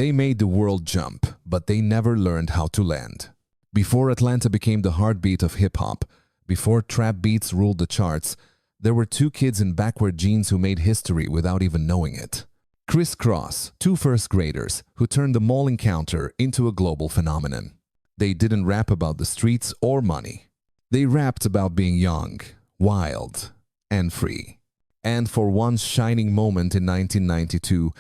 They made the world jump, but they never learned how to land. Before Atlanta became the heartbeat of hip-hop, before trap beats ruled the charts, there were two kids in backward jeans who made history without even knowing it. Kris Kross, two first graders who turned the mall encounter into a global phenomenon. They didn't rap about the streets or money. They rapped about being young, wild, and free. And for one shining moment in 1992,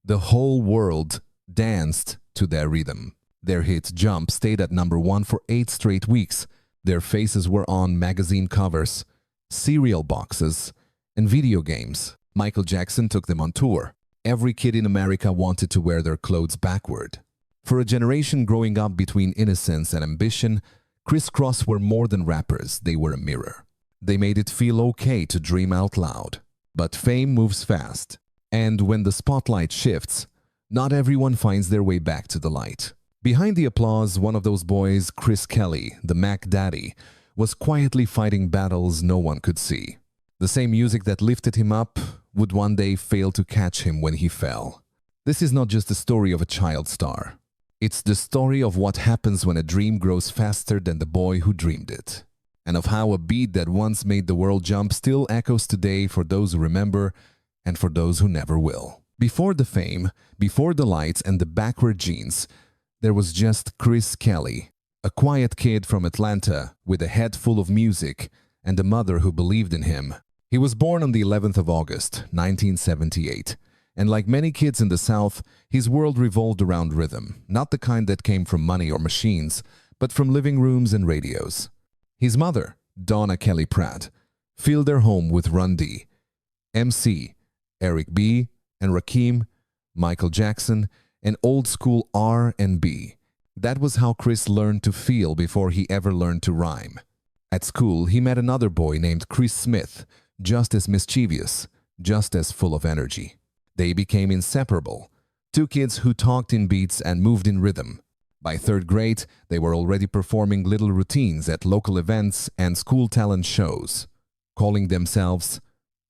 the whole world danced to their rhythm. Their hit Jump stayed at #1 for 8 straight weeks. Their faces were on magazine covers, cereal boxes, and video games. Michael Jackson took them on tour. Every kid in America wanted to wear their clothes backward. For a generation growing up between innocence and ambition, Kriss Kross were more than rappers, they were a mirror. They made it feel okay to dream out loud. But fame moves fast, and when the spotlight shifts, not everyone finds their way back to the light. Behind the applause, one of those boys, Chris Kelly, the Mac Daddy, was quietly fighting battles no one could see. The same music that lifted him up would one day fail to catch him when he fell. This is not just the story of a child star. It's the story of what happens when a dream grows faster than the boy who dreamed it, and of how a beat that once made the world jump still echoes today for those who remember and for those who never will. Before the fame, before the lights and the backward jeans, there was just Chris Kelly, a quiet kid from Atlanta with a head full of music and a mother who believed in him. He was born on the 11th of August, 1978, and like many kids in the South, his world revolved around rhythm, not the kind that came from money or machines, but from living rooms and radios. His mother, Donna Kelly Pratt, filled their home with Run D, MC, Eric B, and Rakim, Michael Jackson, and old school R&B. That was how Chris learned to feel before he ever learned to rhyme. At school, he met another boy named Chris Smith, just as mischievous, just as full of energy. They became inseparable, two kids who talked in beats and moved in rhythm. By 3rd grade, they were already performing little routines at local events and school talent shows, calling themselves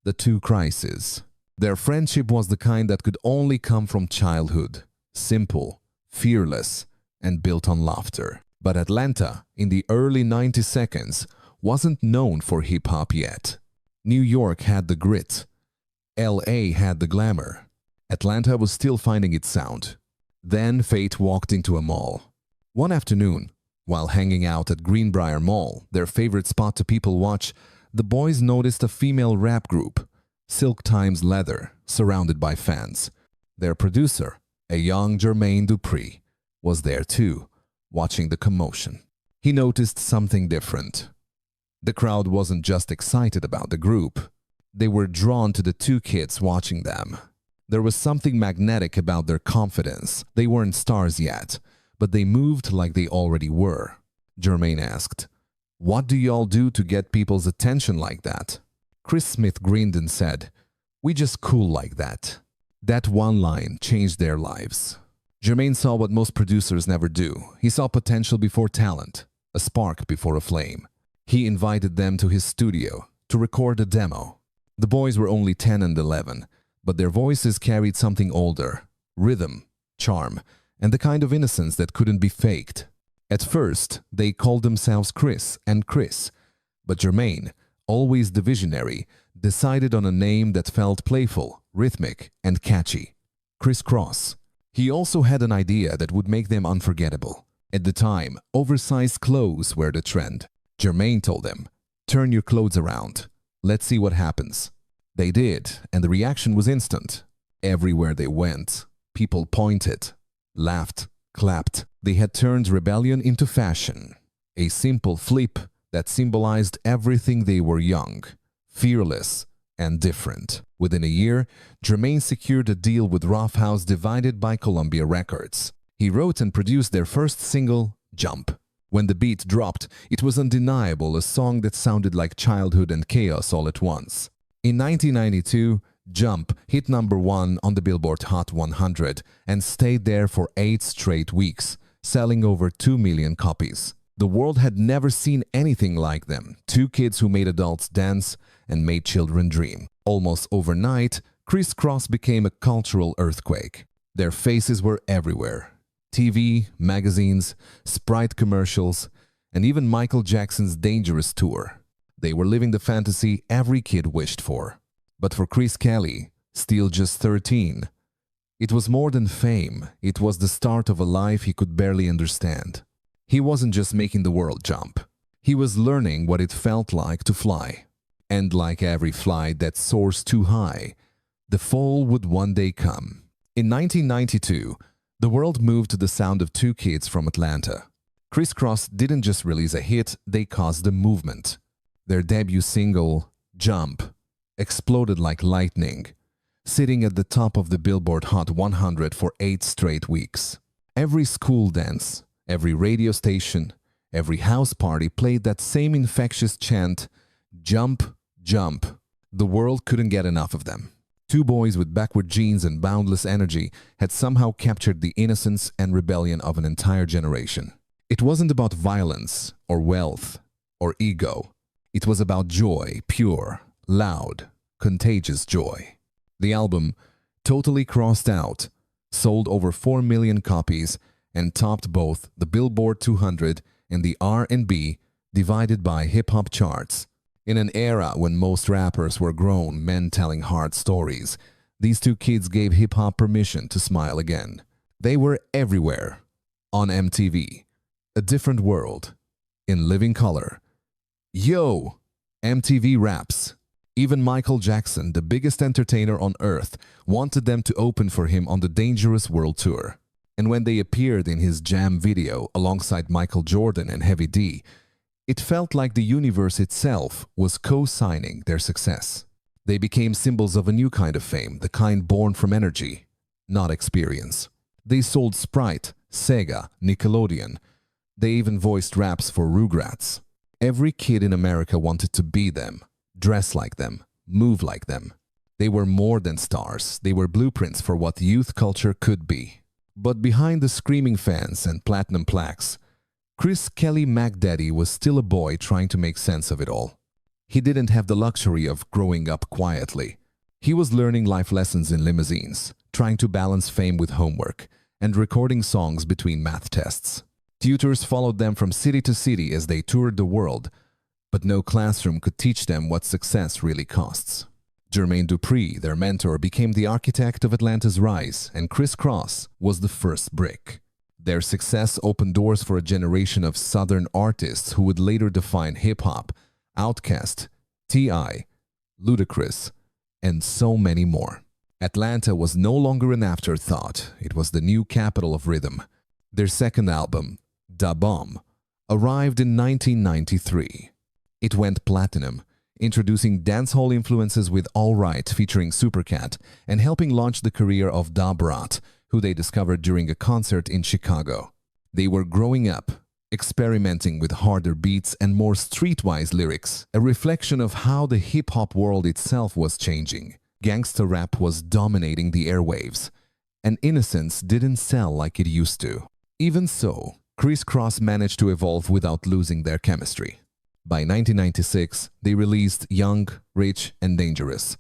the Two Krises. Their friendship was the kind that could only come from childhood, simple, fearless, and built on laughter. But Atlanta, in the early 90s, wasn't known for hip-hop yet. New York had the grit. LA had the glamour. Atlanta was still finding its sound. Then fate walked into a mall. One afternoon, while hanging out at Greenbrier Mall, their favorite spot to people watch, the boys noticed a female rap group, Silk Times Leather, surrounded by fans. Their producer, a young Jermaine Dupri, was there too, watching the commotion. He noticed something different. The crowd wasn't just excited about the group. They were drawn to the two kids watching them. There was something magnetic about their confidence. They weren't stars yet, but they moved like they already were. Jermaine asked, "What do y'all do to get people's attention like that?" Chris Smith grinned and said, "We just cool like that." That one line changed their lives. Jermaine saw what most producers never do. He saw potential before talent, a spark before a flame. He invited them to his studio to record a demo. The boys were only 10 and 11, but their voices carried something older, rhythm, charm, and the kind of innocence that couldn't be faked. At first, they called themselves Chris and Chris, but Jermaine, always the visionary, decided on a name that felt playful, rhythmic, and catchy: Kriss Kross. He also had an idea that would make them unforgettable. At the time, oversized clothes were the trend. Jermaine told them, "Turn your clothes around. Let's see what happens." They did, and the reaction was instant. Everywhere they went, people pointed, laughed, clapped. They had turned rebellion into fashion. A simple flip that symbolized everything. They were young, fearless, and different. Within a year, Jermaine secured a deal with Rough House, divided by Columbia Records. He wrote and produced their first single, Jump. When the beat dropped, it was undeniable, a song that sounded like childhood and chaos all at once. In 1992, Jump hit #1 on the Billboard Hot 100 and stayed there for 8 straight weeks, selling over 2 million copies. The world had never seen anything like them. Two kids who made adults dance and made children dream. Almost overnight, Kris Kross became a cultural earthquake. Their faces were everywhere. TV, magazines, Sprite commercials, and even Michael Jackson's Dangerous tour. They were living the fantasy every kid wished for. But for Chris Kelly, still just 13, it was more than fame. It was the start of a life he could barely understand. He wasn't just making the world jump. He was learning what it felt like to fly. And like every flight that soars too high, the fall would one day come. In 1992, the world moved to the sound of two kids from Atlanta. Kriss Kross didn't just release a hit, they caused a movement. Their debut single, Jump, exploded like lightning, sitting at the top of the Billboard Hot 100 for 8 straight weeks. Every school dance, every radio station, every house party played that same infectious chant, Jump, Jump. The world couldn't get enough of them. Two boys with backward genes and boundless energy had somehow captured the innocence and rebellion of an entire generation. It wasn't about violence or wealth or ego. It was about joy, pure, loud, contagious joy. The album, Totally Crossed Out, sold over 4 million copies and topped both the Billboard 200 and the R&B divided by hip-hop charts. In an era when most rappers were grown men telling hard stories, these two kids gave hip-hop permission to smile again. They were everywhere. On MTV, A Different World, in living color. Yo! MTV Raps. Even Michael Jackson, the biggest entertainer on earth, wanted them to open for him on the Dangerous World Tour. And when they appeared in his Jam video alongside Michael Jordan and Heavy D, it felt like the universe itself was co-signing their success. They became symbols of a new kind of fame, the kind born from energy, not experience. They sold Sprite, Sega, Nickelodeon. They even voiced raps for Rugrats. Every kid in America wanted to be them, dress like them, move like them. They were more than stars. They were blueprints for what youth culture could be. But behind the screaming fans and platinum plaques, Chris Kelly McDaddy was still a boy trying to make sense of it all. He didn't have the luxury of growing up quietly. He was learning life lessons in limousines, trying to balance fame with homework, and recording songs between math tests. Tutors followed them from city to city as they toured the world, but no classroom could teach them what success really costs. Jermaine Dupri, their mentor, became the architect of Atlanta's rise, and Kris Kross was the first brick. Their success opened doors for a generation of Southern artists who would later define hip-hop, Outkast, T.I., Ludacris, and so many more. Atlanta was no longer an afterthought. It was the new capital of rhythm. Their second album, Da Bomb, arrived in 1993. It went platinum, introducing dancehall influences with All Right featuring Supercat and helping launch the career of Da Brat, who they discovered during a concert in Chicago. They were growing up, experimenting with harder beats and more streetwise lyrics, a reflection of how the hip-hop world itself was changing. Gangsta rap was dominating the airwaves, and innocence didn't sell like it used to. Even so, Kris Kross managed to evolve without losing their chemistry. By 1996, they released Young, Rich, and Dangerous,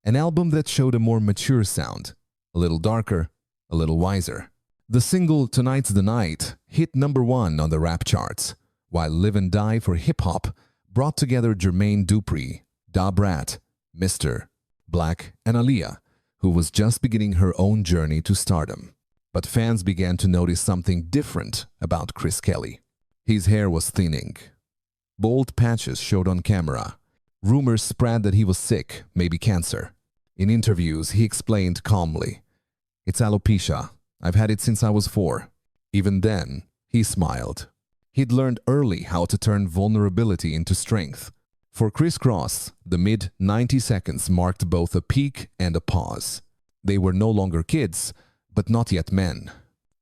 an album that showed a more mature sound, a little darker, a little wiser. The single Tonight's the Night hit #1 on the rap charts, while Live and Die for Hip Hop brought together Jermaine Dupri, Da Brat, Mr. Black, and Aaliyah, who was just beginning her own journey to stardom. But fans began to notice something different about Chris Kelly. His hair was thinning. Bold patches showed on camera. Rumors spread that he was sick, maybe cancer. In interviews, he explained calmly, "It's alopecia. I've had it since I was 4. Even then, he smiled. He'd learned early how to turn vulnerability into strength. For Kris Kross, the mid-90 seconds marked both a peak and a pause. They were no longer kids, but not yet men.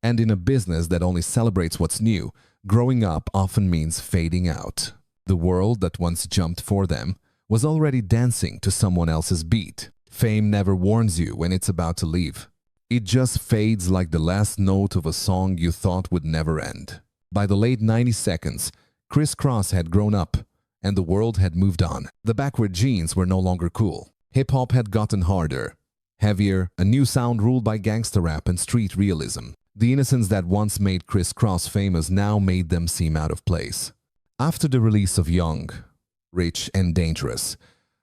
And in a business that only celebrates what's new, growing up often means fading out. The world that once jumped for them was already dancing to someone else's beat. Fame never warns you when it's about to leave. It just fades like the last note of a song you thought would never end. By the late 90 seconds, Kris Kross had grown up, and the world had moved on. The backward jeans were no longer cool. Hip-hop had gotten harder, Heavier, a new sound ruled by gangsta rap and street realism. The innocence that once made Kris Kross famous now made them seem out of place. After the release of Young, Rich and Dangerous,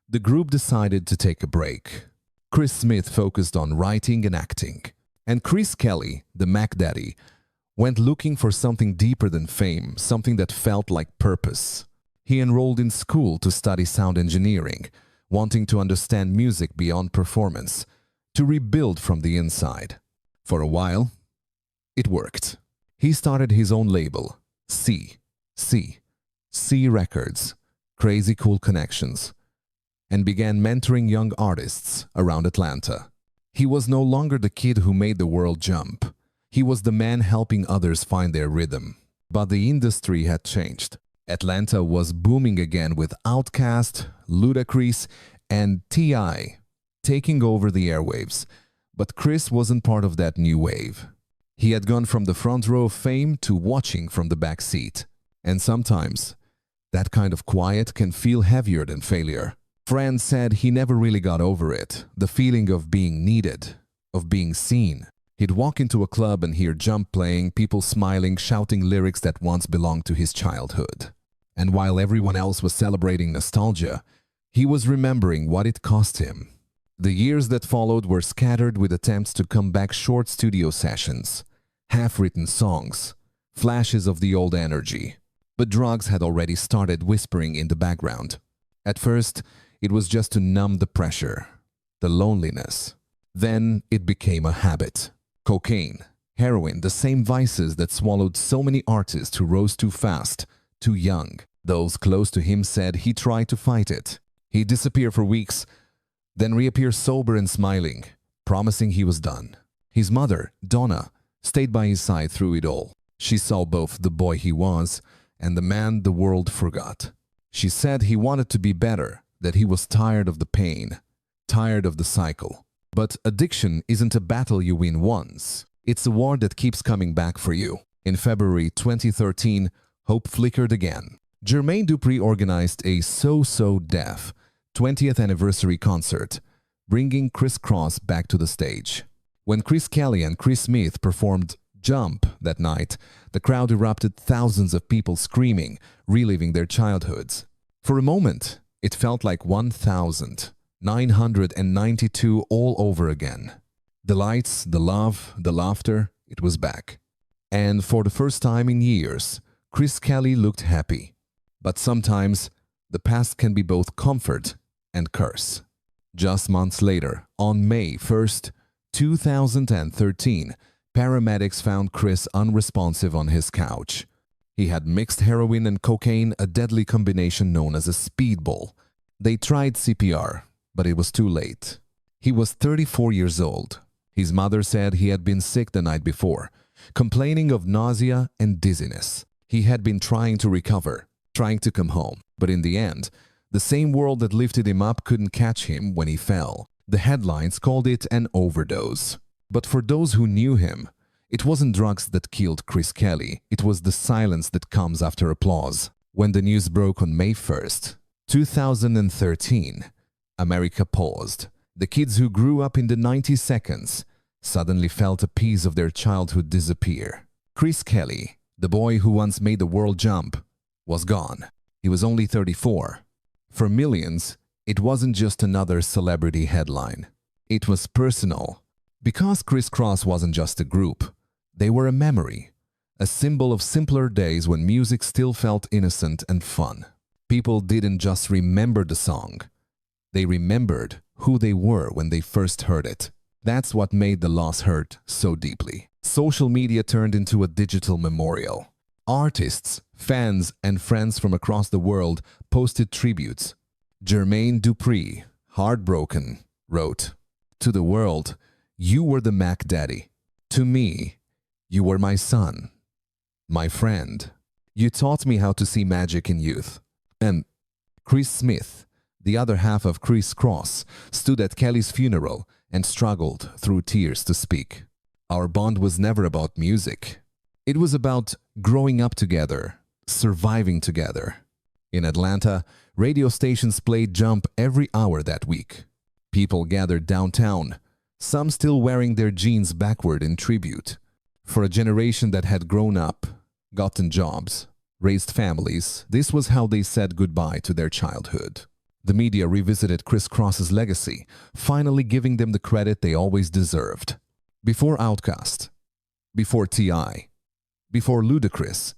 the group decided to take a break. Chris Smith focused on writing and acting, and Chris Kelly, the Mac Daddy, went looking for something deeper than fame, something that felt like purpose. He enrolled in school to study sound engineering, wanting to understand music beyond performance, to rebuild from the inside. For a while, it worked. He started his own label, C Records, Crazy Cool Connections, and began mentoring young artists around Atlanta. He was no longer the kid who made the world jump. He was the man helping others find their rhythm. But the industry had changed. Atlanta was booming again with Outkast, Ludacris, and T.I. taking over the airwaves. But Chris wasn't part of that new wave. He had gone from the front row of fame to watching from the back seat. And sometimes, that kind of quiet can feel heavier than failure. Friends said he never really got over it, the feeling of being needed, of being seen. He'd walk into a club and hear Jump playing, people smiling, shouting lyrics that once belonged to his childhood. And while everyone else was celebrating nostalgia, he was remembering what it cost him. The years that followed were scattered with attempts to come back, short studio sessions, half-written songs, flashes of the old energy. But drugs had already started whispering in the background. At first, it was just to numb the pressure, the loneliness. Then it became a habit. Cocaine, heroin, the same vices that swallowed so many artists who rose too fast, too young. Those close to him said he tried to fight it. He'd disappear for weeks, then reappear sober and smiling, promising he was done. His mother, Donna, stayed by his side through it all. She saw both the boy he was and the man the world forgot. She said he wanted to be better, that he was tired of the pain, tired of the cycle. But addiction isn't a battle you win once. It's a war that keeps coming back for you. In February 2013, hope flickered again. Jermaine Dupri organized a So Def 20th anniversary concert, bringing Kris Kross back to the stage. When Chris Kelly and Chris Smith performed Jump that night, the crowd erupted, thousands of people screaming, reliving their childhoods. For a moment, it felt like 1,992 all over again. The lights, the love, the laughter, it was back. And for the first time in years, Chris Kelly looked happy. But sometimes, the past can be both comfort and curse. Just months later, on May 1st, 2013, paramedics found Chris unresponsive on his couch. He had mixed heroin and cocaine, a deadly combination known as a speedball. They tried CPR, but it was too late. He was 34 years old. His mother said he had been sick the night before, complaining of nausea and dizziness. He had been trying to recover, trying to come home, but in the end, the same world that lifted him up couldn't catch him when he fell. The headlines called it an overdose. But for those who knew him, it wasn't drugs that killed Chris Kelly, it was the silence that comes after applause. When the news broke on May 1st, 2013, America paused. The kids who grew up in the 90 seconds suddenly felt a piece of their childhood disappear. Chris Kelly, the boy who once made the world jump, was gone. He was only 34. For millions, it wasn't just another celebrity headline. It was personal. Because Kris Kross wasn't just a group, they were a memory, a symbol of simpler days when music still felt innocent and fun. People didn't just remember the song, they remembered who they were when they first heard it. That's what made the loss hurt so deeply. Social media turned into a digital memorial. Artists, fans, and friends from across the world posted tributes. Jermaine Dupri, heartbroken, wrote, "To the world, you were the Mac Daddy. To me, you were my son, my friend. You taught me how to see magic in youth." And Chris Smith, the other half of Kris Kross, stood at Kelly's funeral and struggled through tears to speak. Our bond was never about music. It was about growing up together, surviving together. In Atlanta, radio stations played Jump every hour that week. People gathered downtown, some still wearing their jeans backward in tribute. For a generation that had grown up, gotten jobs, raised families, this was how they said goodbye to their childhood. The media revisited Kris Kross's legacy, finally giving them the credit they always deserved. Before Outkast, before T.I., before Ludacris,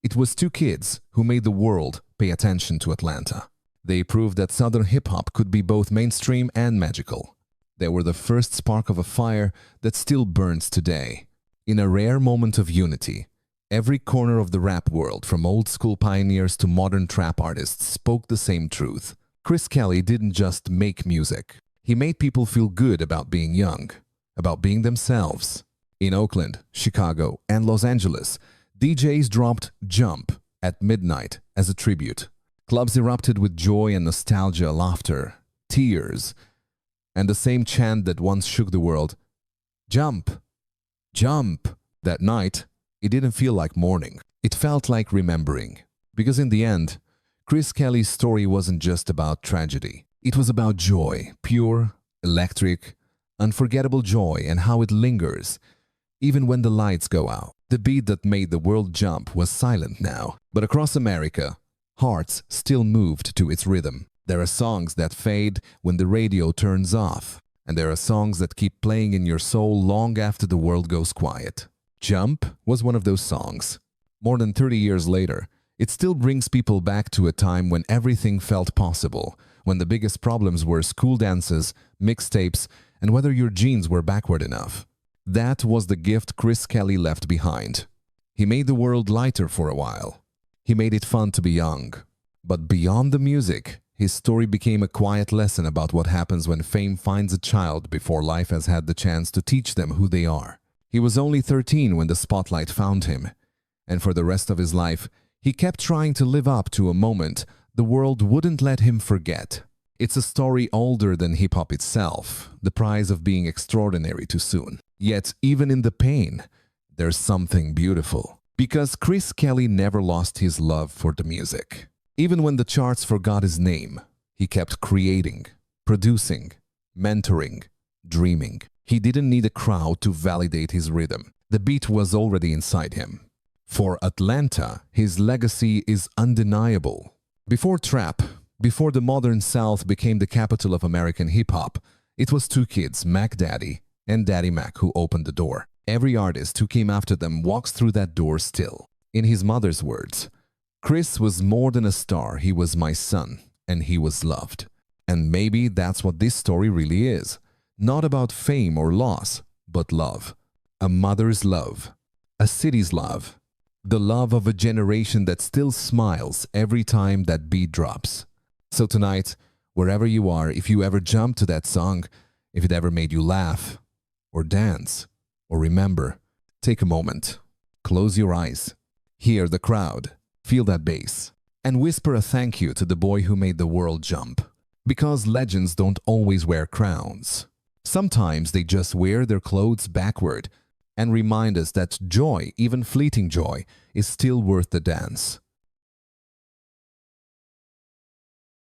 it was two kids who made the world pay attention to Atlanta. They proved that Southern hip-hop could be both mainstream and magical. They were the first spark of a fire that still burns today. In a rare moment of unity, every corner of the rap world, from old-school pioneers to modern trap artists, spoke the same truth. Kris Kelly didn't just make music. He made people feel good about being young, about being themselves. In Oakland, Chicago, and Los Angeles, DJs dropped Jump at midnight as a tribute. Clubs erupted with joy and nostalgia, laughter, tears, and the same chant that once shook the world. Jump! Jump! That night, it didn't feel like mourning. It felt like remembering. Because in the end, Kris Kelly's story wasn't just about tragedy. It was about joy, pure, electric, unforgettable joy, and how it lingers, even when the lights go out. The beat that made the world jump was silent now, but across America, hearts still moved to its rhythm. There are songs that fade when the radio turns off, and there are songs that keep playing in your soul long after the world goes quiet. Jump was one of those songs. More than 30 years later, it still brings people back to a time when everything felt possible, when the biggest problems were school dances, mixtapes, and whether your jeans were backward enough. That was the gift Kris Kelly left behind. He made the world lighter for a while. He made it fun to be young. But beyond the music, his story became a quiet lesson about what happens when fame finds a child before life has had the chance to teach them who they are. He was only 13 when the spotlight found him, and for the rest of his life, he kept trying to live up to a moment the world wouldn't let him forget. It's a story older than hip-hop itself, the prize of being extraordinary too soon. Yet, even in the pain, there's something beautiful. Because Kris Kelly never lost his love for the music. Even when the charts forgot his name, he kept creating, producing, mentoring, dreaming. He didn't need a crowd to validate his rhythm. The beat was already inside him. For Atlanta, his legacy is undeniable. Before trap, before the modern South became the capital of American hip-hop, it was two kids, Mac Daddy and Daddy Mac, who opened the door. Every artist who came after them walks through that door still. In his mother's words, Kris was more than a star, he was my son, and he was loved. And maybe that's what this story really is. Not about fame or loss, but love. A mother's love. A city's love. The love of a generation that still smiles every time that beat drops. So tonight, wherever you are, if you ever jump to that song, if it ever made you laugh, or dance, or remember, take a moment, close your eyes, hear the crowd, feel that bass, and whisper a thank you to the boy who made the world jump. Because legends don't always wear crowns. Sometimes they just wear their clothes backward and remind us that joy, even fleeting joy, is still worth the dance.